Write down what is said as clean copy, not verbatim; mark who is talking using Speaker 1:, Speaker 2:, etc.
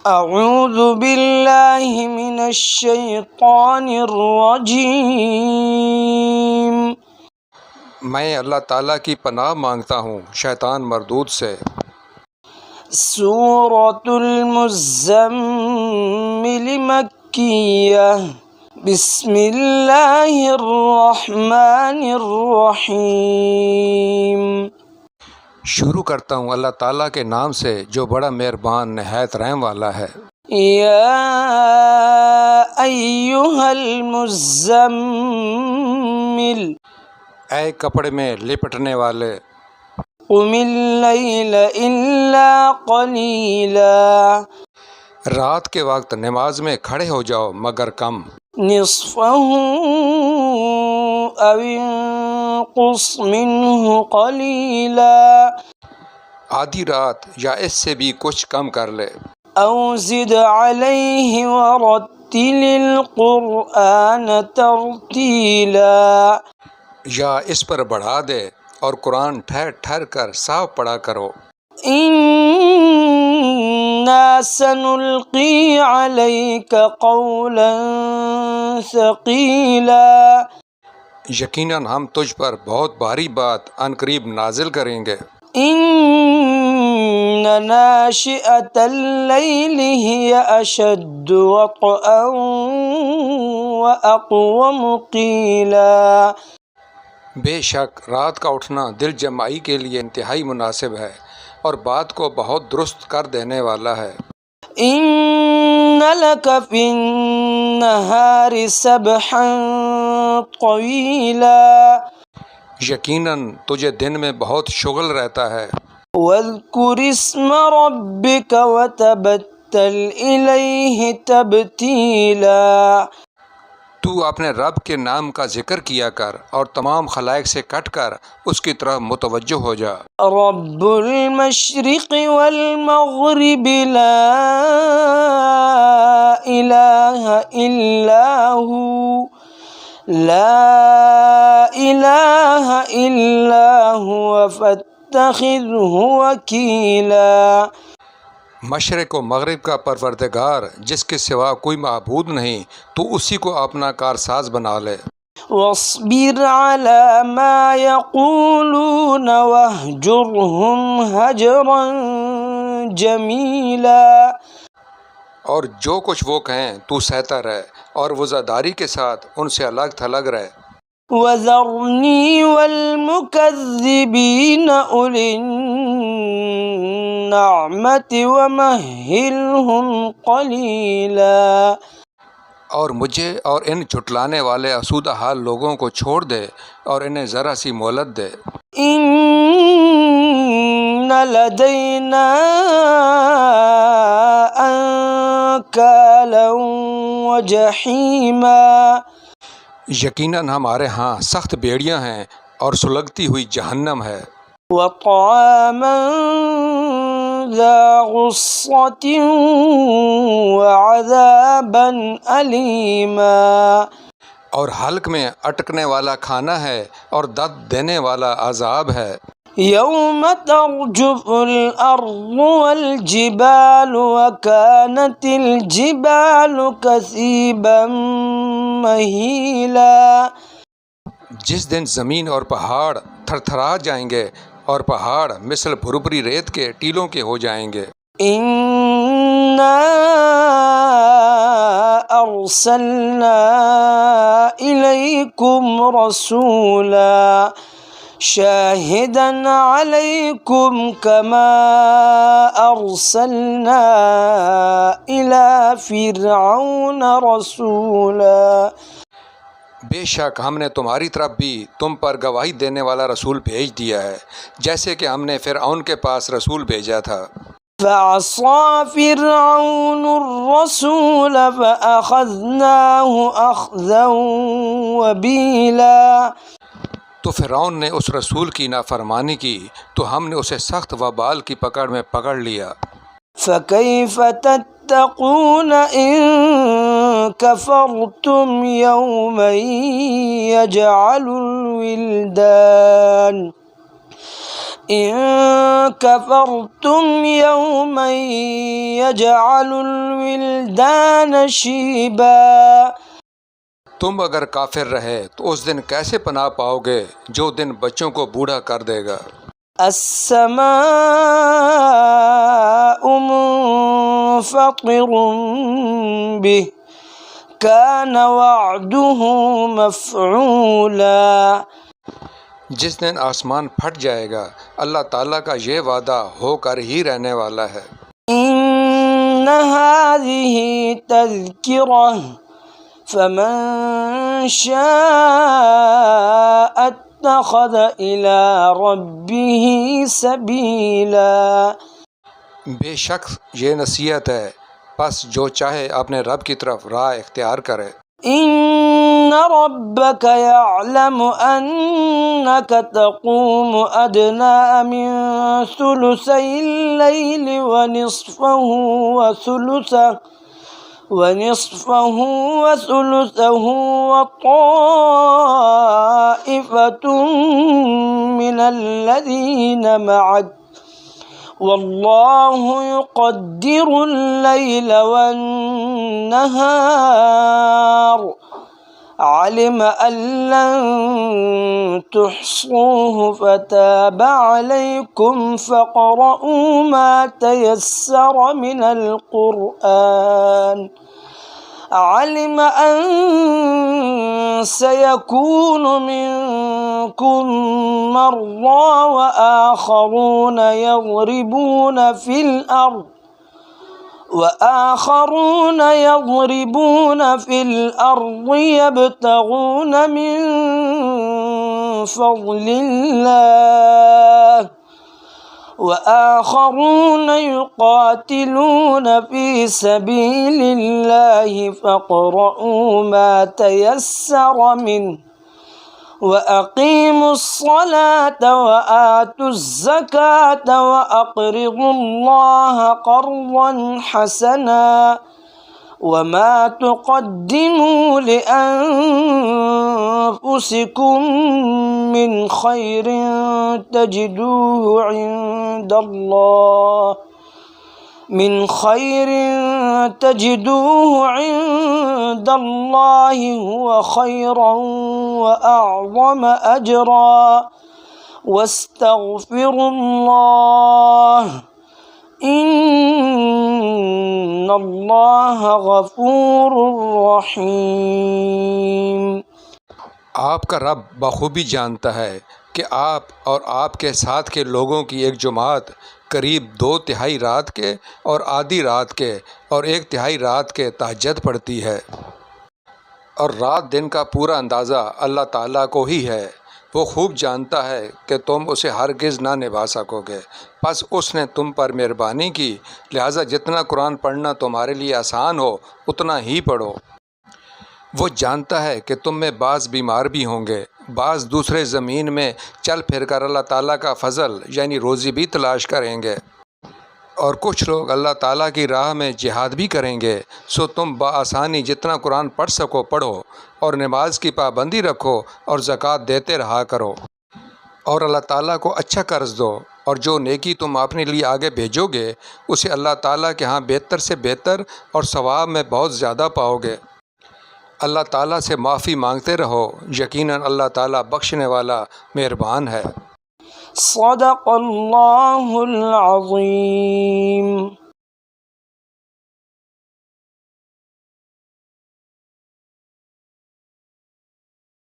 Speaker 1: اعوذ باللہ من الشیطان الرجیم۔
Speaker 2: میں اللہ تعالیٰ کی پناہ مانگتا ہوں شیطان مردود سے۔
Speaker 1: سورۃ المزمل مکیہ۔ بسم اللہ الرحمن الرحیم۔
Speaker 2: شروع کرتا ہوں اللہ تعالیٰ کے نام سے جو بڑا مہربان نہایت رحم والا ہے۔
Speaker 1: یا ایہا المزمل،
Speaker 2: اے کپڑے میں لپٹنے والے،
Speaker 1: قم اللیل الا قلیلا،
Speaker 2: رات کے وقت نماز میں کھڑے ہو جاؤ مگر کم،
Speaker 1: نصفہ او انقص منہ قلیلا،
Speaker 2: آدھی رات یا اس سے بھی کچھ کم کر لے،
Speaker 1: او زد علیہ ورتل القرآن ترتیلا،
Speaker 2: یا اس پر بڑھا دے اور قرآن ٹھہر ٹھہر کر صاف پڑھا کرو۔
Speaker 1: انا سنلقی علیک قولا ثقیلا،
Speaker 2: یقیناً ہم تجھ پر بہت بھاری بات عنقریب نازل کریں گے۔
Speaker 1: ان ناشئۃ اللیل ہی اشد وطئا واقوم قیلا،
Speaker 2: بے شک رات کا اٹھنا دل جمائی کے لیے انتہائی مناسب ہے اور بات کو بہت درست کر دینے والا ہے۔
Speaker 1: ان لک فی النہار سبحا طویلا،
Speaker 2: یقیناً تجھے دن میں بہت شغل رہتا ہے۔
Speaker 1: واذکر اسم ربک وتبتل الیہ تبتیلا،
Speaker 2: تو اپنے رب کے نام کا ذکر کیا کر اور تمام خلائق سے کٹ کر اس کی طرف متوجہ ہو جا۔
Speaker 1: رب المشرق والمغرب لا الہ الا ہو، لا الہ الا ہوا فاتخذہ وکیلا،
Speaker 2: مشرق و مغرب کا پروردگار جس کے سوا کوئی معبود نہیں، تو اسی کو اپنا کارساز بنا لے۔
Speaker 1: واصبر علی ما یقولون واہجرہم ہجرا جمیلا،
Speaker 2: اور جو کچھ وہ کہیں تو سہتا رہ اور وزاداری کے ساتھ ان سے الگ تھلگ رہ۔
Speaker 1: وذرنی والمکذبین اولی النعمت ومہلہم قلیلا،
Speaker 2: اور مجھے اور ان جھٹلانے والے آسودہ حال لوگوں کو چھوڑ دے اور انہیں ذرا سی مہلت دے۔
Speaker 1: ان لدینا انکالا وجحیما،
Speaker 2: یقیناً ہمارے ہاں سخت بیڑیاں ہیں اور سلگتی ہوئی جہنم ہے۔
Speaker 1: وطعاما ذا غصة وعذابا علیما،
Speaker 2: اور حلق میں اٹکنے والا کھانا ہے اور درد دینے والا عذاب ہے۔
Speaker 1: یوم ترجف الارض والجبال وكانت الجبال کثیبا مہیلا،
Speaker 2: جس دن زمین اور پہاڑ تھر تھرا جائیں گے اور پہاڑ مثل بھربری ریت کے ٹیلوں کے ہو جائیں گے۔
Speaker 1: انا ارسلنا الیکم رسولا شاہدا علیکم کما ارسلنا الی فرعون رسولا،
Speaker 2: بے شک ہم نے تمہاری طرف بھی تم پر گواہی دینے والا رسول بھیج دیا ہے جیسے کہ ہم نے فرعون کے پاس رسول بھیجا تھا۔
Speaker 1: فعصى فرعون الرسول فأخذناه أخذا وبيلا،
Speaker 2: تو فرعون نے اس رسول کی نافرمانی کی تو ہم نے اسے سخت وبال کی پکڑ میں پکڑ لیا۔
Speaker 1: فكيف تتقون إن كفرتم يوما يجعل الولدان إن كفرتم يوما يجعل الولدان شيبا
Speaker 2: تم اگر کافر رہے تو اس دن کیسے پناہ پاؤ گے جو دن بچوں کو بوڑھا کر دے گا۔
Speaker 1: السماء منفطر به كان وعده مفعولا
Speaker 2: جس دن آسمان پھٹ جائے گا اللہ تعالیٰ کا یہ وعدہ ہو کر ہی رہنے والا ہے۔
Speaker 1: إن هذه تذكرة فمن شاء اتخذ إلى ربه سبيلا
Speaker 2: بے شک یہ نصیحت ہے، پس جو چاہے اپنے رب کی طرف راہ اختیار کرے۔
Speaker 1: إن ربك يعلم أنك تقوم أدنى من ثلثي الليل ونصفه وثلثه وطائفة من الذين معك والله يقدر الليل والنهار علم أن لن تحصوه فتاب عليكم فاقرؤوا ما تيسر من القرآن علم أن سيكون منكم مرضى وآخرون يضربون في الأرض يبتغون من فضل الله وآخرون يقاتلون في سبيل الله فاقرؤوا ما تيسر منه وأقيموا الصلاة وآتوا الزكاة وأقرضوا الله قرضا حسنا وما تقدموا لأنفسكم من خير تجدوه عند الله هو خيرا وأعظم أجرا واستغفروا الله إن الله غفور رحيم۔
Speaker 2: آپ کا رب بخوبی جانتا ہے کہ آپ اور آپ کے ساتھ کے لوگوں کی ایک جماعت قریب 2/3 رات کے اور آدھی رات کے اور 1/3 رات کے تہجد پڑھتی ہے، اور رات دن کا پورا اندازہ اللہ تعالیٰ کو ہی ہے۔ وہ خوب جانتا ہے کہ تم اسے ہرگز نہ نبھا سکو گے، پس اس نے تم پر مہربانی کی، لہٰذا جتنا قرآن پڑھنا تمہارے لیے آسان ہو اتنا ہی پڑھو۔ وہ جانتا ہے کہ تم میں بعض بیمار بھی ہوں گے، بعض دوسرے زمین میں چل پھر کر اللہ تعالیٰ کا فضل یعنی روزی بھی تلاش کریں گے، اور کچھ لوگ اللہ تعالیٰ کی راہ میں جہاد بھی کریں گے۔ سو تم بآسانی جتنا قرآن پڑھ سکو پڑھو، اور نماز کی پابندی رکھو اور زکوٰۃ دیتے رہا کرو، اور اللہ تعالیٰ کو اچھا قرض دو، اور جو نیکی تم اپنے لیے آگے بھیجو گے اسے اللہ تعالیٰ کے ہاں بہتر سے بہتر اور ثواب میں بہت زیادہ پاؤ گے۔ اللہ تعالیٰ سے معافی مانگتے رہو، یقیناً اللہ تعالیٰ بخشنے والا مہربان ہے۔
Speaker 1: صدق اللہ العظیم۔